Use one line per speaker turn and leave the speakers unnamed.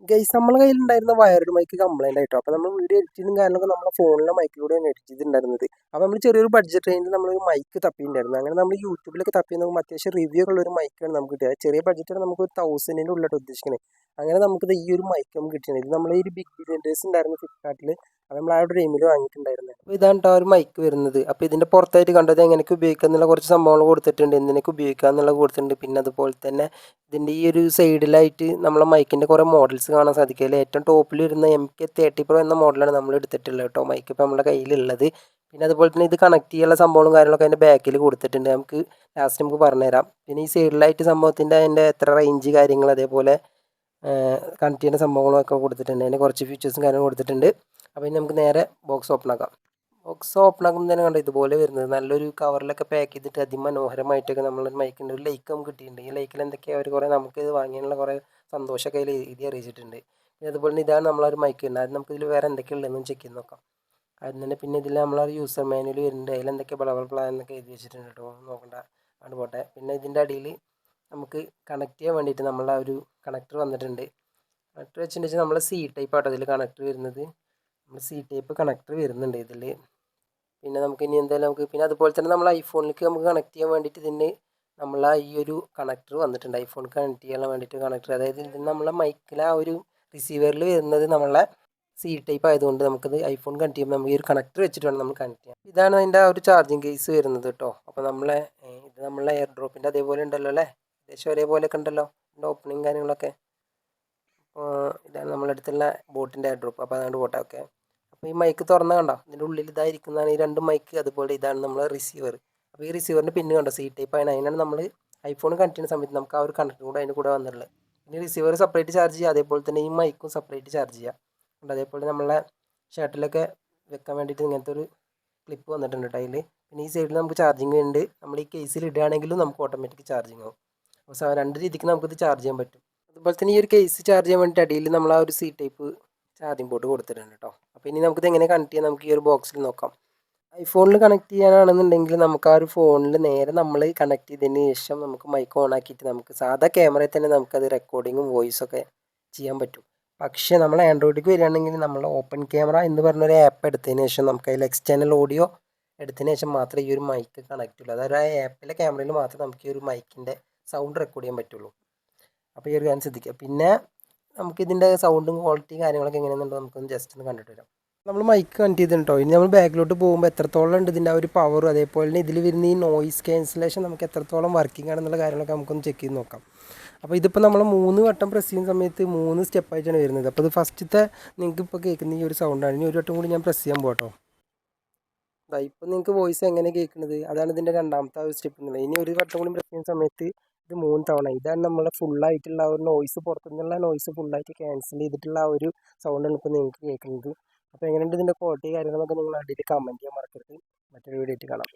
Guys നമ്മളെ കയ്യിലുണ്ടായിരുന്ന wired mic complaint ആയിട്ടോ. അപ്പോൾ നമ്മൾ വീഡിയോ എഡിറ്റ് ചെയ്യുന്ന കാര്യങ്ങളൊക്കെ നമ്മുടെ ഫോണിലെ മൈക്കിലൂടെയാണ് എഡിറ്റ് ചെയ്തിട്ടുണ്ടായിരുന്നത്. അപ്പോൾ നമ്മൾ ചെറിയൊരു ബഡ്ജറ്റ് റേഞ്ചിൽ നമ്മളൊരു മൈക്ക് തപ്പിയിട്ടുണ്ടായിരുന്നു. അങ്ങനെ നമ്മൾ യൂട്യൂബിലൊക്കെ തപ്പി നോക്കുമ്പോൾ അത്യാവശ്യം റിവ്യൂ ഉള്ള ഒരു മൈക്കാണ് നമുക്ക് കിട്ടിയത്. ചെറിയ ബഡ്ജറ്റാണ്, നമുക്ക് 1000ൻ്റെ ഉള്ളിലോട്ട് ഉദ്ദേശിക്കുന്നത്. അങ്ങനെ നമുക്കിത് ഈ ഒരു മൈക്ക് നമുക്ക് കിട്ടിയത്. ഇത് നമ്മൾ ഈ ഒരു ബിഗ് ബില്യൺ ഉണ്ടായിരുന്നു ഫ്ലിപ്കാർട്ടിൽ. അപ്പോൾ നമ്മൾ ആ ഒരു ടൈമിൽ വാങ്ങിയിട്ടുണ്ടായിരുന്നത്. അപ്പോൾ ഇതാണ് കേട്ടോ ആ ഒരു മൈക്ക് വരുന്നത്. അപ്പോൾ ഇതിൻ്റെ പുറത്തായിട്ട് കണ്ടത് എങ്ങനെയൊക്കെ ഉപയോഗിക്കുക എന്നുള്ള കുറച്ച് സംഭവങ്ങൾ കൊടുത്തിട്ടുണ്ട്, എന്തിനൊക്കെ ഉപയോഗിക്കുക എന്നുള്ളത് കൊടുത്തിട്ടുണ്ട്. പിന്നെ അതുപോലെ തന്നെ ഇതിൻ്റെ ഈ ഒരു സൈഡിലായിട്ട് നമ്മളെ മൈക്കിൻ്റെ കുറേ മോഡൽസ് കാണാൻ സാധിക്കും. അതിൽ ഏറ്റവും ടോപ്പിൽ വരുന്ന MK30 Pro എന്ന മോഡലാണ് നമ്മൾ എടുത്തിട്ടുള്ളത് കേട്ടോ, മൈക്ക് ഇപ്പോൾ നമ്മുടെ കയ്യിലുള്ളത്. പിന്നെ അതുപോലെ തന്നെ ഇത് കണക്ട് ചെയ്യാനുള്ള സംഭവങ്ങളും കാര്യങ്ങളൊക്കെ അതിൻ്റെ ബാക്കിൽ കൊടുത്തിട്ടുണ്ട്. നമുക്ക് ലാസ്റ്റ് നമുക്ക് പറഞ്ഞുതരാം. പിന്നെ ഈ സൈഡിലായിട്ട് സംഭവത്തിൻ്റെ അതിൻ്റെ എത്ര റേഞ്ച് കാര്യങ്ങൾ, അതേപോലെ കണക്ട് ചെയ്യുന്ന സംഭവങ്ങളൊക്കെ കൊടുത്തിട്ടുണ്ട്. അതിൻ്റെ കുറച്ച് ഫീച്ചേഴ്സും കാര്യങ്ങളും കൊടുത്തിട്ടുണ്ട്. അപ്പോൾ ഇനി നമുക്ക് നേരെ ബോക്സ് ഓപ്പൺ ആക്കാം. ബോക്സ് ഓപ്പൺ ആക്കുമ്പോൾ തന്നെ കണ്ടോ ഇതുപോലെ വരുന്നത്, നല്ലൊരു കവറിലൊക്കെ പാക്ക് ചെയ്തിട്ട് അതിമനോഹരമായിട്ടൊക്കെ നമ്മളൊരു മൈക്കിൻ്റെ ഒരു ലൈക്ക് നമുക്ക് കിട്ടിയിട്ടുണ്ട്. ഈ ലൈക്കിൽ എന്തൊക്കെയാണ് അവർ കുറേ നമുക്ക് ഇത് വാങ്ങിയുള്ള കുറേ സന്തോഷമൊക്കെ അതിൽ എഴുതി അറിയിച്ചിട്ടുണ്ട്. പിന്നെ അതുപോലെ തന്നെ ഇതാണ് നമ്മളൊരു മൈക്ക് ഉണ്ട്. അത് നമുക്ക് ഇതിൽ വേറെ എന്തൊക്കെയുള്ളതെന്നും ചെക്ക് ചെയ്ത് നോക്കാം. ആദ്യം തന്നെ പിന്നെ ഇതിൽ നമ്മളൊരു യൂസർ മാനുവൽ വരുന്നുണ്ട്. അതിലെന്തൊക്കെ പ്ലാൻ എന്നൊക്കെ എഴുതി വെച്ചിട്ടുണ്ട് കേട്ടോ, നോക്കണ്ട അത് പോട്ടെ. പിന്നെ ഇതിൻ്റെ അടിയിൽ നമുക്ക് കണക്ട് ചെയ്യാൻ വേണ്ടിയിട്ട് നമ്മളെ ഒരു കണക്ടർ വന്നിട്ടുണ്ട്. കണക്ടർ വെച്ചിട്ടുണ്ടെങ്കിൽ നമ്മൾ C ടൈപ്പ് ആട്ടോ ഇതിൽ കണക്ടർ വരുന്നത്. നമ്മൾ C ടൈപ്പ് കണക്ടർ വരുന്നുണ്ട് ഇതിൽ. പിന്നെ നമുക്ക് ഇനി എന്തായാലും നമുക്ക് പിന്നെ അതുപോലെ തന്നെ നമ്മൾ ഐഫോണിലേക്ക് നമുക്ക് കണക്ട് ചെയ്യാൻ വേണ്ടിയിട്ട് ഇതിന് നമ്മളെ ഈ ഒരു കണക്ടർ വന്നിട്ടുണ്ട്. ഐഫോൺ കണക്ട് ചെയ്യാൻ വേണ്ടിയിട്ട് കണക്ടർ, അതായത് ഇതിന് നമ്മളെ മൈക്കിൽ ആ ഒരു റിസീവറിൽ വരുന്നത് നമ്മളെ C ടൈപ്പ് ആയതുകൊണ്ട് നമുക്കത് ഐഫോൺ കണക്ട് ചെയ്യുമ്പോൾ നമുക്ക് ഈ ഒരു കണക്ടർ വെച്ചിട്ട് വേണം നമ്മൾ കണക്ട് ചെയ്യാൻ. ഇതാണ് അതിൻ്റെ ആ ഒരു ചാർജിങ് കേസ് വരുന്നത് കേട്ടോ. അപ്പോൾ ഇത് നമ്മളെ എയർ ഡ്രോപ്പിൻ്റെ അതേപോലെ ഉണ്ടല്ലോ അല്ലേ, ഏകദേശം ഒരേപോലെയൊക്കെ ഉണ്ടല്ലോ ഇതിൻ്റെ ഓപ്പണിങ് കാര്യങ്ങളൊക്കെ. അപ്പോൾ ഇതാണ് നമ്മളെടുത്തുള്ള ബോട്ടിൻ്റെ എയർ ഡ്രോപ്പ്. അപ്പോൾ അതുകൊണ്ട് പോട്ടെ, ഓക്കെ. അപ്പോൾ ഈ മൈക്ക് തുറന്ന കണ്ടോ, ഇതിൻ്റെ ഉള്ളിൽ ഇതായിരിക്കുന്നതാണ് ഈ രണ്ട് മൈക്ക്. അതുപോലെ ഇതാണ് നമ്മളെ റിസീവർ. അപ്പോൾ ഈ റിസീവറിൻ്റെ പിന്നെ കണ്ടോ C ടൈപ്പ് ആണ്. അതിനാണ് നമ്മൾ ഐഫോൺ കണക്ട് ചെയ്യുന്ന സമയത്ത് നമുക്ക് ആ ഒരു കണക്ടർ കൂടെ അതിൻ്റെ കൂടെ വന്നിട്ടുള്ളത്. ഇനി റിസീവർ സെപ്പറേറ്റ് ചാർജ് ചെയ്യുക, അതേപോലെ തന്നെ ഈ മൈക്കും സെപ്പറേറ്റ് ചാർജ് ചെയ്യുക. അതേപോലെ നമ്മളെ ഷർട്ടിലൊക്കെ വെക്കാൻ വേണ്ടിയിട്ട് ഇങ്ങനത്തെ ഒരു ക്ലിപ്പ് വന്നിട്ടുണ്ട് കേട്ടോ അതിൽ. പിന്നെ ഈ സൈഡിൽ നമുക്ക് ചാർജിങ് ഉണ്ട്. നമ്മൾ ഈ കേസിൽ ഇടുകയാണെങ്കിലും നമുക്ക് ഓട്ടോമാറ്റിക് ചാർജിങ് ആവും. അപ്പോൾ രണ്ട് രീതിക്ക് നമുക്കിത് ചാർജ് ചെയ്യാൻ പറ്റും. അതുപോലെ തന്നെ ഈ ഒരു കേസ് ചാർജ് ചെയ്യാൻ വേണ്ടിയിട്ട് അടിയിൽ നമ്മൾ ആ ഒരു C ടൈപ്പ് ചാർജിങ് പോർട്ട് കൊടുത്തിട്ടുണ്ട് കേട്ടോ. അപ്പോൾ ഇനി നമുക്കിത് എങ്ങനെ കണക്ട് ചെയ്യാൻ നമുക്ക് ഈ ഒരു ബോക്സിൽ നോക്കാം. ഐഫോണിൽ കണക്ട് ചെയ്യാനാണെന്നുണ്ടെങ്കിൽ നമുക്ക് ആ ഒരു ഫോണിൽ നേരെ നമ്മൾ കണക്ട് ചെയ്തതിന് ശേഷം നമുക്ക് മൈക്ക് ഓൺ ആക്കിയിട്ട് നമുക്ക് സാധാ ക്യാമറയിൽ തന്നെ നമുക്കത് റെക്കോർഡിങ്ങും വോയിസൊക്കെ ചെയ്യാൻ പറ്റും. പക്ഷേ നമ്മൾ ആൻഡ്രോയിഡിലേക്ക് വരികയാണെങ്കിൽ നമ്മൾ ഓപ്പൺ ക്യാമറ എന്ന് പറഞ്ഞൊരു ആപ്പ് എടുത്തതിന് ശേഷം നമുക്ക് അതിൽ എക്സ്റ്റേണൽ ഓഡിയോ എടുത്തതിന് ശേഷം മാത്രമേ ഈ ഒരു മൈക്ക് കണക്ട് ഉള്ളൂ. അതായത് ആ ആപ്പിലെ ക്യാമറയിൽ മാത്രമേ നമുക്ക് ഈ ഒരു മൈക്കിൻ്റെ സൗണ്ട് റെക്കോർഡ് ചെയ്യാൻ പറ്റുള്ളൂ. അപ്പോൾ ഈ ഒരു കാര്യം ശ്രദ്ധിക്കുക. പിന്നെ നമുക്കിതിൻ്റെ സൗണ്ടും ക്വാളിറ്റിയും കാര്യങ്ങളൊക്കെ എങ്ങനെയാണെന്നുണ്ടോ നമുക്കൊന്ന് ജസ്റ്റ് ഒന്ന് കണ്ടിട്ട് വരാം. നമ്മൾ മൈക്ക് കണക്ട് ചെയ്തിട്ടുണ്ടോ. ഇനി നമ്മൾ ബാക്കിലോട്ട് പോകുമ്പോൾ എത്രത്തോളം ഉണ്ട് ഇതിൻ്റെ ആ ഒരു പവർ, അതേപോലെ തന്നെ ഇതിൽ വരുന്ന ഈ നോയിസ് ക്യാൻസലേഷൻ നമുക്ക് എത്രത്തോളം വർക്കിംഗ് ആണെന്നുള്ള കാര്യങ്ങളൊക്കെ നമുക്കൊന്ന് ചെക്ക് ചെയ്ത് നോക്കാം. അപ്പോൾ ഇതിപ്പോൾ നമ്മൾ 3 വട്ടം പ്രസ് ചെയ്യുന്ന സമയത്ത് 3 സ്റ്റെപ്പായിട്ടാണ് വരുന്നത്. അപ്പോൾ ഇത് ഫസ്റ്റത്തെ നിങ്ങൾക്ക് ഇപ്പോൾ കേൾക്കുന്ന ഈ ഒരു സൗണ്ടാണ്. ഇനി ഒരു വട്ടം കൂടി ഞാൻ പ്രസ് ചെയ്യാൻ പോകട്ടോ. ഇപ്പോൾ നിങ്ങൾക്ക് വോയിസ് എങ്ങനെ കേൾക്കുന്നത്, അതാണ് ഇതിൻ്റെ രണ്ടാമത്തെ ആ ഒരു സ്റ്റെപ്പ് എന്നുള്ളത്. ഇനി ഒരു വട്ടം കൂടി പ്രസ് ചെയ്യുന്ന സമയത്ത് ഇത് 3 തവണ, ഇതാണ് നമ്മളെ ഫുള്ളായിട്ടുള്ള ആ ഒരു നോയിസ്, പുറത്തുനിന്നുള്ള നോയിസ് ഫുള്ളായിട്ട് ക്യാൻസൽ ചെയ്തിട്ടുള്ള ആ ഒരു സൗണ്ടാണ് ഇപ്പോൾ നിങ്ങൾക്ക് കേൾക്കുന്നത്. അപ്പോൾ എങ്ങനെയുണ്ട് ഇതിൻ്റെ ക്വാളിറ്റി കാര്യങ്ങളൊക്കെ നിങ്ങൾ അടിയിൽ കമൻറ്റ് ചെയ്യാൻ മറക്കരുത്. മറ്റൊരു വീഡിയോ ആയിട്ട് കാണാം.